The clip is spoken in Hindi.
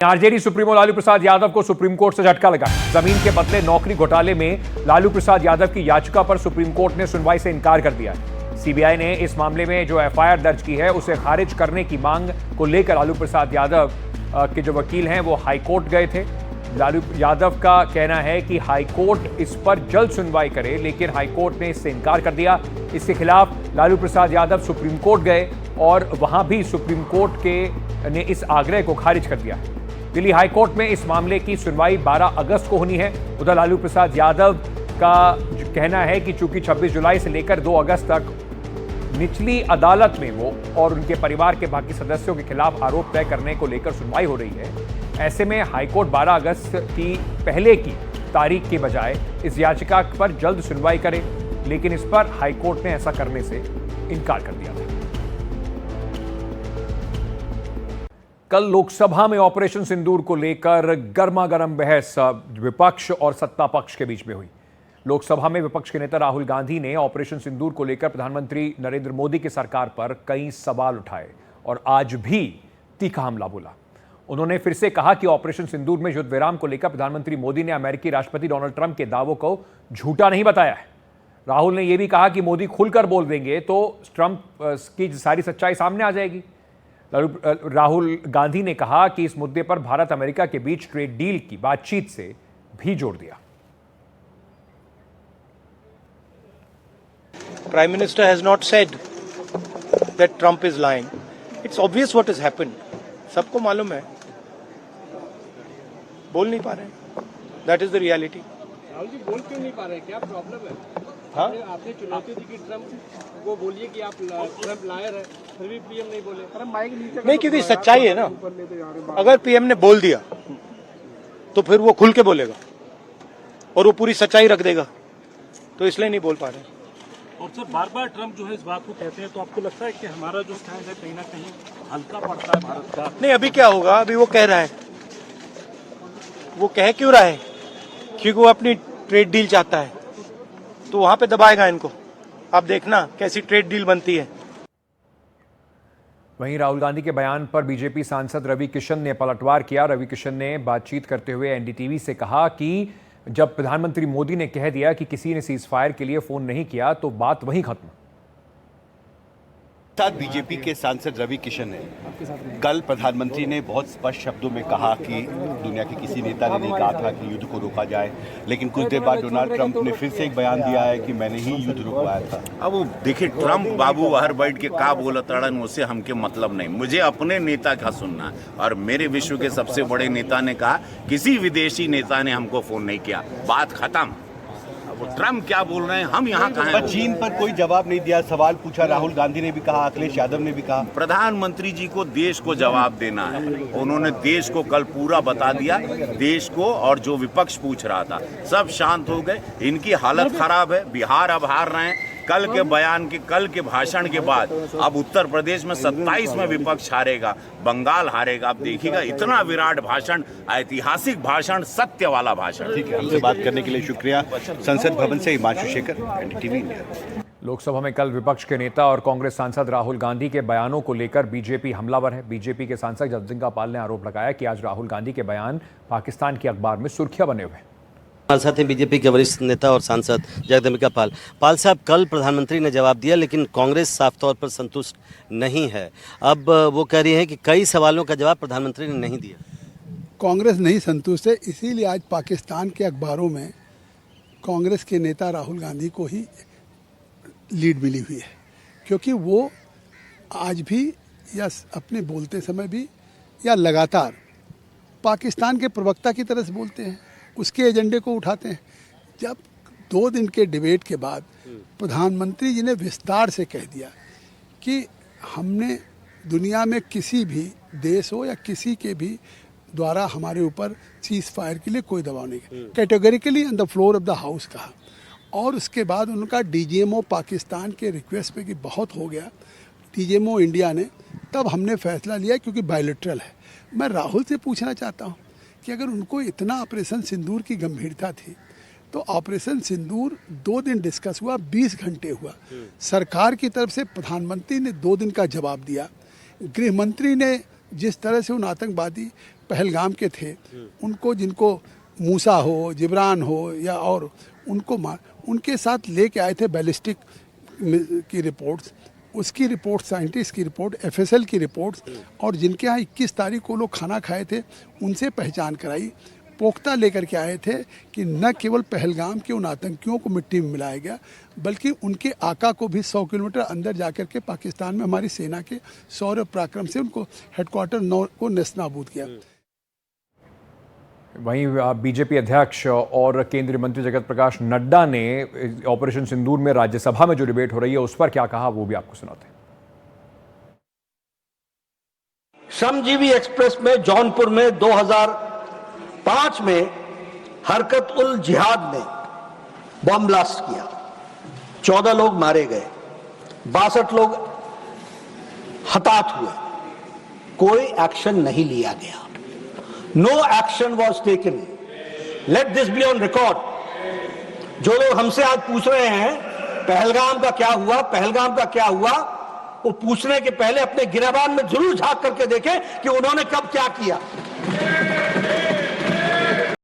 आरजेडी सुप्रीमो लालू प्रसाद यादव को सुप्रीम कोर्ट से झटका लगा। जमीन के बदले नौकरी घोटाले में लालू प्रसाद यादव की याचिका पर सुप्रीम कोर्ट ने सुनवाई से इनकार कर दिया। सीबीआई ने इस मामले में जो एफआईआर दर्ज की है उसे खारिज करने की मांग को लेकर लालू प्रसाद यादव के जो वकील हैं वो हाईकोर्ट गए थे। लालू यादव का कहना है कि हाईकोर्ट इस पर जल्द सुनवाई करे, लेकिन हाईकोर्ट ने इससे इनकार कर दिया। इसके खिलाफ लालू प्रसाद यादव सुप्रीम कोर्ट गए और वहां भी सुप्रीम कोर्ट ने इस आग्रह को खारिज कर दिया। दिल्ली हाईकोर्ट में इस मामले की सुनवाई 12 अगस्त को होनी है। उधर लालू प्रसाद यादव का कहना है कि चूंकि 26 जुलाई से लेकर 2 अगस्त तक निचली अदालत में वो और उनके परिवार के बाकी सदस्यों के खिलाफ आरोप तय करने को लेकर सुनवाई हो रही है, ऐसे में हाईकोर्ट 12 अगस्त की पहले की तारीख के बजाय इस याचिका पर जल्द सुनवाई करे, लेकिन इस पर हाईकोर्ट ने ऐसा करने से इनकार कर दिया था। कल लोकसभा में ऑपरेशन सिंदूर को लेकर गर्मागर्म बहस विपक्ष और सत्ता पक्ष के बीच में हुई। लोकसभा में विपक्ष के नेता राहुल गांधी ने ऑपरेशन सिंदूर को लेकर प्रधानमंत्री नरेंद्र मोदी की सरकार पर कई सवाल उठाए और आज भी तीखा हमला बोला। उन्होंने फिर से कहा कि ऑपरेशन सिंदूर में युद्ध विराम को लेकर प्रधानमंत्री मोदी ने अमेरिकी राष्ट्रपति डोनाल्ड ट्रंप के दावों को झूठा नहीं बताया है। राहुल ने यह भी कहा कि मोदी खुलकर बोल देंगे तो ट्रंप की सारी सच्चाई सामने आ जाएगी। राहुल गांधी ने कहा कि इस मुद्दे पर भारत अमेरिका के बीच ट्रेड डील की बातचीत से भी जोड़ दिया। Prime Minister has not said that Trump is lying. It's obvious what has happened. सबको मालूम है, बोल नहीं पा रहे। That is the reality. Rahul ji बोल क्यों नहीं पा रहे? क्या प्रॉब्लम है? हाँ? आपने चुनौती दी कि ट्रम्प को बोलिए कि आप ट्रम्प लायर है, फिर भी पीएम नहीं बोले। नहीं, क्योंकि सच्चाई है ना। अगर पीएम ने बोल दिया तो फिर वो खुल के बोलेगा और वो पूरी सच्चाई रख देगा, तो इसलिए नहीं बोल पा रहे। और सर बार बार ट्रम्प जो है इस बात को कहते हैं, तो आपको लगता है कि हमारा जो स्टैंड है कहीं ना कहीं हल्का पड़ता है भारत का? नहीं, अभी क्या होगा, अभी वो कह रहा है। वो कह क्यों रहा है? क्योंकि वो अपनी ट्रेड डील चाहता है, तो वहां पे दबाएगा इनको। आप देखना कैसी ट्रेड डील बनती है। वहीं राहुल गांधी के बयान पर बीजेपी सांसद रवि किशन ने पलटवार किया। रवि किशन ने बातचीत करते हुए एनडीटीवी से कहा कि जब प्रधानमंत्री मोदी ने कह दिया कि किसी ने सीज फायर के लिए फोन नहीं किया तो बात वहीं खत्म। साथ बीजेपी के सांसद रवि किशन ने कल प्रधानमंत्री ने बहुत स्पष्ट शब्दों में कहा कि दुनिया के किसी नेता ने नहीं कहा था कि युद्ध को रोका जाए, लेकिन कुछ देर बाद डोनाल्ड ट्रंप ने फिर से एक बयान दिया है कि मैंने ही युद्ध रुकवाया था। अब वो देखिए, ट्रंप बाबू हर बैठ के का बोला तड़न, उससे हमके मतलब नहीं। मुझे अपने नेता का सुनना है, और मेरे विश्व के सबसे बड़े नेता ने कहा किसी विदेशी नेता ने हमको फोन नहीं किया, बात खत्म। ट्रम्प क्या बोल रहे हैं, हम यहाँ कहाँ हैं? चीन पर कोई जवाब नहीं दिया। सवाल पूछा, राहुल गांधी ने भी कहा, अखिलेश यादव ने भी कहा। प्रधानमंत्री जी को देश को जवाब देना है। उन्होंने देश को कल पूरा बता दिया, देश को, और जो विपक्ष पूछ रहा था सब शांत हो गए। इनकी हालत खराब है, बिहार अब हार रहे हैं। कल के बयान के, कल के भाषण के बाद अब उत्तर प्रदेश में 27 में विपक्ष हारेगा, बंगाल हारेगा। अब देखिएगा, इतना विराट भाषण, ऐतिहासिक भाषण, सत्य वाला भाषण। ठीक है, हमसे बात करने के लिए शुक्रिया। संसद भवन से हिमांशु शेखर, एनडीटीवी इंडिया। लोकसभा में कल विपक्ष के नेता और कांग्रेस सांसद राहुल गांधी के बयानों को लेकर बीजेपी हमलावर है। बीजेपी के सांसद जगदम्बिका पाल ने आरोप लगाया कि आज राहुल गांधी के बयान पाकिस्तान के अखबार में सुर्खियां बने हुए हैं। हमारे साथ हैं बीजेपी के वरिष्ठ नेता और सांसद जगदम्बिका पाल। पाल साहब, कल प्रधानमंत्री ने जवाब दिया, लेकिन कांग्रेस साफ तौर पर संतुष्ट नहीं है। अब वो कह रही है कि कई सवालों का जवाब प्रधानमंत्री ने नहीं दिया। कांग्रेस नहीं संतुष्ट है, इसीलिए आज पाकिस्तान के अखबारों में कांग्रेस के नेता राहुल गांधी को ही लीड मिली हुई है, क्योंकि वो आज भी या अपने बोलते समय भी या लगातार पाकिस्तान के प्रवक्ता की तरह से बोलते हैं, उसके एजेंडे को उठाते हैं। जब 2 दिन के डिबेट के बाद प्रधानमंत्री जी ने विस्तार से कह दिया कि हमने दुनिया में किसी भी देश हो या किसी के भी द्वारा हमारे ऊपर सीज फायर के लिए कोई दबाव नहीं किया, categorically on the floor of the house कहा। और उसके बाद उनका डीजीएमओ पाकिस्तान के रिक्वेस्ट पे कि बहुत हो गया, डीजीएमओ इंडिया ने, तब हमने फैसला लिया, क्योंकि बायलैटरल है। मैं राहुल से पूछना चाहता हूँ कि अगर उनको इतना ऑपरेशन सिंदूर की गंभीरता थी तो ऑपरेशन सिंदूर 2 दिन डिस्कस हुआ, 20 घंटे हुआ। सरकार की तरफ से प्रधानमंत्री ने 2 दिन का जवाब दिया, गृह मंत्री ने जिस तरह से उन आतंकवादी पहलगाम के थे उनको, जिनको मूसा हो, जिब्रान हो या और उनको उनके साथ लेके आए थे बैलिस्टिक की रिपोर्ट्स, उसकी रिपोर्ट, साइंटिस्ट की रिपोर्ट, एफएसएल की रिपोर्ट्स, और जिनके यहाँ 21 तारीख को लोग खाना खाए थे उनसे पहचान कराई, पोख्ता लेकर के आए थे कि न केवल पहलगाम के उन आतंकियों को मिट्टी में मिलाया गया, बल्कि उनके आका को भी 100 किलोमीटर अंदर जाकर के पाकिस्तान में हमारी सेना के शौर्य पराक्रम से उनको हेडक्वार्टर 9 को नेस्तनाबूद किया। वहीं बीजेपी अध्यक्ष और केंद्रीय मंत्री जगत प्रकाश नड्डा ने ऑपरेशन सिंदूर में राज्यसभा में जो डिबेट हो रही है उस पर क्या कहा, वो भी आपको सुनाते हैं। श्रमजीवी एक्सप्रेस में जौनपुर में 2005 में हरकत उल जिहाद ने बम ब्लास्ट किया, 14 लोग मारे गए, 62 लोग हताहत हुए, कोई एक्शन नहीं लिया गया। No action was taken. Let this be on record. जो लोग हमसे आज पूछ रहे हैं पहलगाम का क्या हुआ, पहलगाम का क्या हुआ, वो पूछने के पहले अपने गिरबान में जरूर झांक करके देखें कि उन्होंने कब क्या किया।